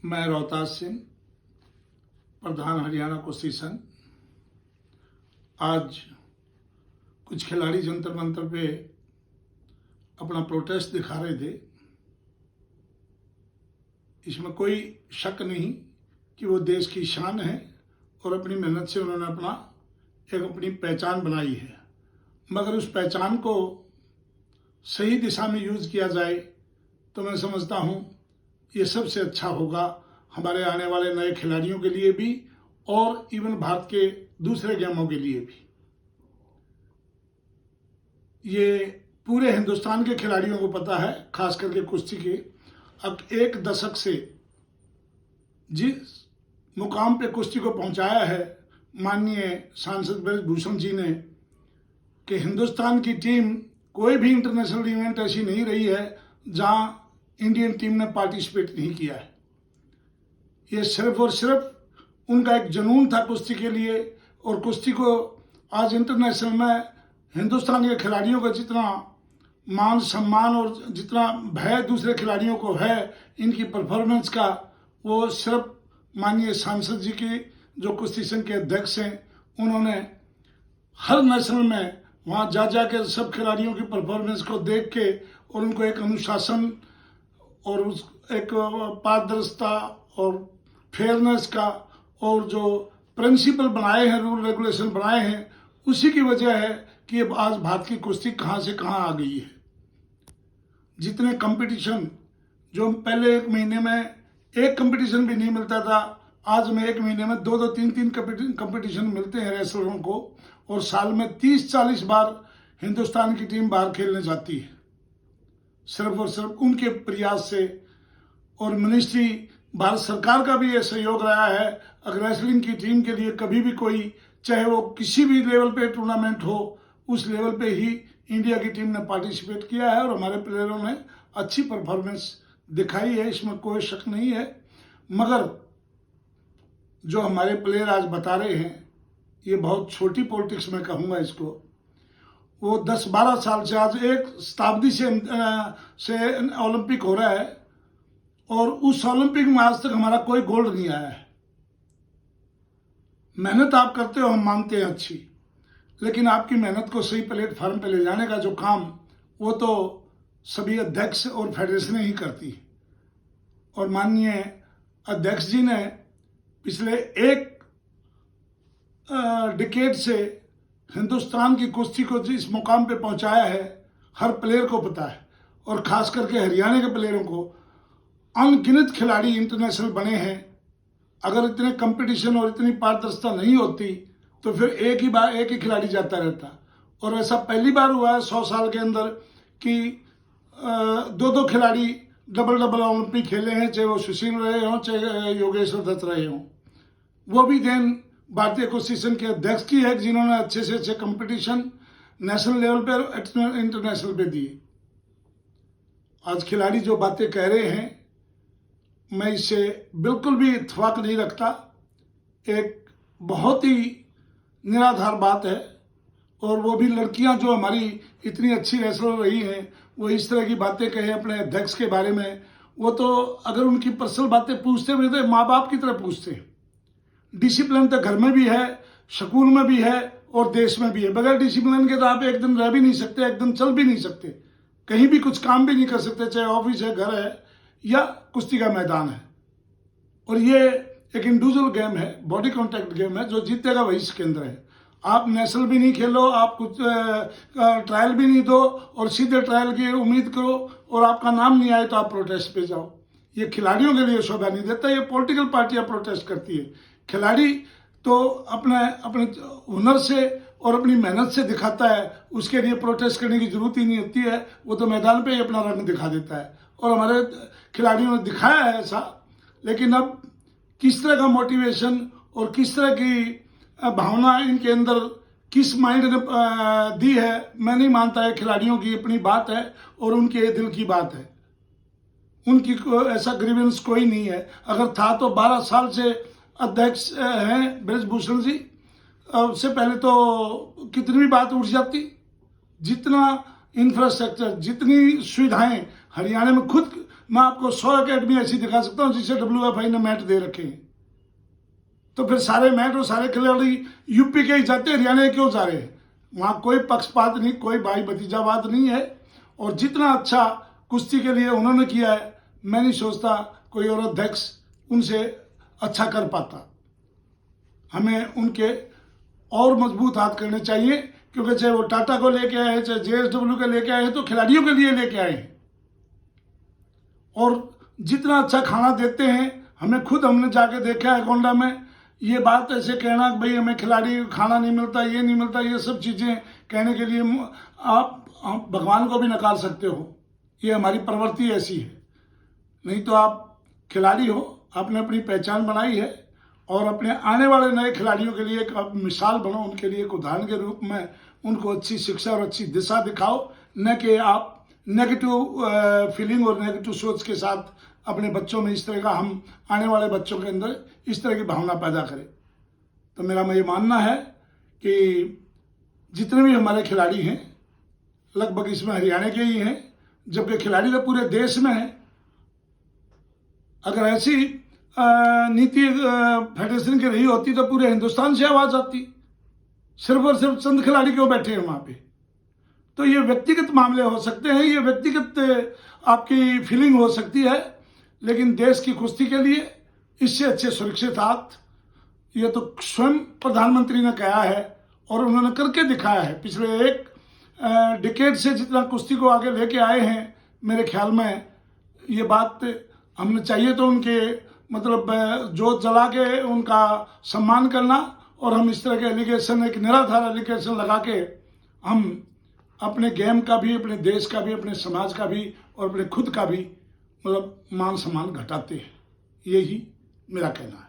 मैं रोहतास सिंह, प्रधान हरियाणा कुश्ती संघ। आज कुछ खिलाड़ी जंतर मंतर पे अपना प्रोटेस्ट दिखा रहे थे। इसमें कोई शक नहीं कि वो देश की शान है और अपनी मेहनत से उन्होंने अपनी पहचान बनाई है। मगर उस पहचान को सही दिशा में यूज किया जाए तो मैं समझता हूँ ये सबसे अच्छा होगा हमारे आने वाले नए खिलाड़ियों के लिए भी और इवन भारत के दूसरे गेमों के लिए भी। ये पूरे हिंदुस्तान के खिलाड़ियों को पता है, खास करके कुश्ती के। अब एक दशक से जिस मुकाम पे कुश्ती को पहुंचाया है माननीय सांसद ब्रजभूषण जी ने, कि हिंदुस्तान की टीम कोई भी इंटरनेशनल इवेंट ऐसी नहीं रही है जहां इंडियन टीम ने पार्टिसिपेट नहीं किया है। ये सिर्फ और सिर्फ उनका एक जुनून था कुश्ती के लिए, और कुश्ती को आज इंटरनेशनल में हिंदुस्तान के खिलाड़ियों का जितना मान सम्मान और जितना भय दूसरे खिलाड़ियों को है इनकी परफॉर्मेंस का, वो सिर्फ माननीय सांसद जी की जो कुश्ती संघ के अध्यक्ष हैं, उन्होंने हर नेशनल में वहाँ जा जाकर सब खिलाड़ियों की परफॉर्मेंस को देख के और उनको एक अनुशासन और उस एक पारदर्शिता और फेयरनेस का और जो प्रिंसिपल बनाए हैं, रूल रेगुलेशन बनाए हैं, उसी की वजह है कि अब आज भारत की कुश्ती कहाँ से कहाँ आ गई है। जितने कंपटीशन जो पहले एक महीने में एक कंपटीशन भी नहीं मिलता था, आज में एक महीने में दो तीन कंपटीशन मिलते हैं रेसलरों को, और साल में 30-40 बार हिंदुस्तान की टीम बाहर खेलने जाती है, सिर्फ और सिर्फ उनके प्रयास से। और मिनिस्ट्री भारत सरकार का भी ये सहयोग रहा है। अगर रेसलिंग की टीम के लिए कभी भी कोई, चाहे वो किसी भी लेवल पे टूर्नामेंट हो, उस लेवल पे ही इंडिया की टीम ने पार्टिसिपेट किया है और हमारे प्लेयरों ने अच्छी परफॉर्मेंस दिखाई है, इसमें कोई शक नहीं है। मगर जो हमारे प्लेयर आज बता रहे हैं, ये बहुत छोटी पॉलिटिक्स में कहूँगा इसको। वो 10-12 साल से, आज एक शताब्दी से ओलंपिक हो रहा है और उस ओलंपिक में आज तक हमारा कोई गोल्ड नहीं आया है। मेहनत आप करते हो, हम मानते हैं अच्छी, लेकिन आपकी मेहनत को सही प्लेटफॉर्म पे ले जाने का जो काम, वो तो सभी अध्यक्ष और फेडरेशनें ही करती है। और माननीय अध्यक्ष जी ने पिछले एक डिकेड से हिंदुस्तान की कुश्ती को जिस मुकाम पे पहुंचाया है, हर प्लेयर को पता है, और खास करके हरियाणा के प्लेयरों को। अनगिनत खिलाड़ी इंटरनेशनल बने हैं। अगर इतने कंपटीशन और इतनी पारदर्शिता नहीं होती तो फिर एक ही खिलाड़ी जाता रहता। और ऐसा पहली बार हुआ है 100 साल के अंदर कि दो खिलाड़ी डबल ओलंपिक खेले हैं, चाहे वो सुशील रहे हों, चाहे योगेश्वर दत्त रहे हों। वो भी देन भारतीय कुश्ती संघ के अध्यक्ष की है, जिन्होंने अच्छे से अच्छे कंपटीशन नेशनल लेवल पे और इंटरनेशनल पे दिए। आज खिलाड़ी जो बातें कह रहे हैं, मैं इससे बिल्कुल भी इत्तेफाक नहीं रखता। एक बहुत ही निराधार बात है, और वो भी लड़कियां जो हमारी इतनी अच्छी रेसलर रही हैं, वो इस तरह की बातें कहे अपने अध्यक्ष के बारे में। वो तो अगर उनकी पर्सनल बातें पूछते हुए तो माँ बाप की तरह पूछते हैं। डिसिप्लिन तो घर में भी है, स्कूल में भी है और देश में भी है। बगैर डिसिप्लिन के तो आप एक दिन रह भी नहीं सकते, एक दिन चल भी नहीं सकते, कहीं भी कुछ काम भी नहीं कर सकते, चाहे ऑफिस है, घर है या कुश्ती का मैदान है। और ये एक इंडिविजुअल गेम है, बॉडी कॉन्टैक्ट गेम है, जो जीतेगा वही इसके अंदर है। आप नेशनल भी नहीं खेलो, आप कुछ ट्रायल भी नहीं दो और सीधे ट्रायल की उम्मीद करो और आपका नाम नहीं आए तो आप प्रोटेस्ट पे जाओ। ये खिलाड़ियों के लिए शोभा नहीं देता। ये पॉलिटिकल पार्टियां प्रोटेस्ट करती है। खिलाड़ी तो अपने हुनर से और अपनी मेहनत से दिखाता है, उसके लिए प्रोटेस्ट करने की जरूरत ही नहीं होती है। वो तो मैदान पे ही अपना रंग दिखा देता है, और हमारे खिलाड़ियों ने दिखाया है ऐसा। लेकिन अब किस तरह का मोटिवेशन और किस तरह की भावना इनके अंदर किस माइंड ने दी है, मैं नहीं मानता है। खिलाड़ियों की अपनी बात है और उनके दिल की बात है। उनकी ऐसा ग्रीवेंस कोई नहीं है। अगर था तो 12 साल से अध्यक्ष हैं ब्रजभूषण जी, उससे पहले तो कितनी भी बात उठ जाती। जितना इंफ्रास्ट्रक्चर, जितनी सुविधाएं हरियाणा में खुद मैं आपको 100 अकेडमी ऐसी दिखा सकता हूँ जिसे WFI ने मैट दे रखे हैं। तो फिर सारे मैट और सारे खिलाड़ी यूपी के ही जाते हैं, हरियाणा के क्यों जा रहे हैं? वहाँ कोई पक्षपात नहीं, कोई भाई भतीजावाद नहीं है। और जितना अच्छा कुश्ती के लिए उन्होंने किया है, मैं नहीं सोचता कोई और अध्यक्ष उनसे अच्छा कर पाता। हमें उनके और मजबूत हाथ करने चाहिए, क्योंकि चाहे वो टाटा को लेके आए, चाहे JSW के लेके आए, तो खिलाड़ियों के लिए लेके आए हैं। और जितना अच्छा खाना देते हैं, हमने जाके देखा है गोंडा में। ये बात ऐसे कहना कि भाई हमें खिलाड़ी खाना नहीं मिलता, ये नहीं मिलता, ये सब चीज़ें कहने के लिए आप भगवान को भी नकार सकते हो। ये हमारी प्रवृत्ति ऐसी है। नहीं तो आप खिलाड़ी हो, आपने अपनी पहचान बनाई है, और अपने आने वाले नए खिलाड़ियों के लिए एक मिसाल बनो, उनके लिए एक उदाहरण के रूप में उनको अच्छी शिक्षा और अच्छी दिशा दिखाओ, न कि आप नेगेटिव फीलिंग और नेगेटिव सोच के साथ अपने बच्चों में इस तरह का, हम आने वाले बच्चों के अंदर इस तरह की भावना पैदा करें। तो मेरा ये मानना है कि जितने भी हमारे खिलाड़ी हैं, लगभग इसमें हरियाणा के ही हैं, जबकि खिलाड़ी तो पूरे देश में हैं। अगर ऐसी नीति फेडरेशन की रही होती तो पूरे हिंदुस्तान से आवाज आती। सिर्फ और सिर्फ चंद खिलाड़ी क्यों बैठे हैं वहां पे? तो ये व्यक्तिगत मामले हो सकते हैं, ये व्यक्तिगत आपकी फीलिंग हो सकती है, लेकिन देश की कुश्ती के लिए इससे अच्छे सुरक्षित हाथ ये तो स्वयं प्रधानमंत्री ने कहा है और उन्होंने करके दिखाया है। पिछले एक डिकेड से जितना कुश्ती को आगे लेके आए हैं, मेरे ख्याल में ये बात हमने चाहिए तो उनके मतलब जोत जला के उनका सम्मान करना, और हम इस तरह के एलिगेशन, एक निराधार एलिगेशन लगा के हम अपने गेम का भी, अपने देश का भी, अपने समाज का भी और अपने खुद का भी मतलब मान सम्मान घटाते हैं। यही मेरा कहना है।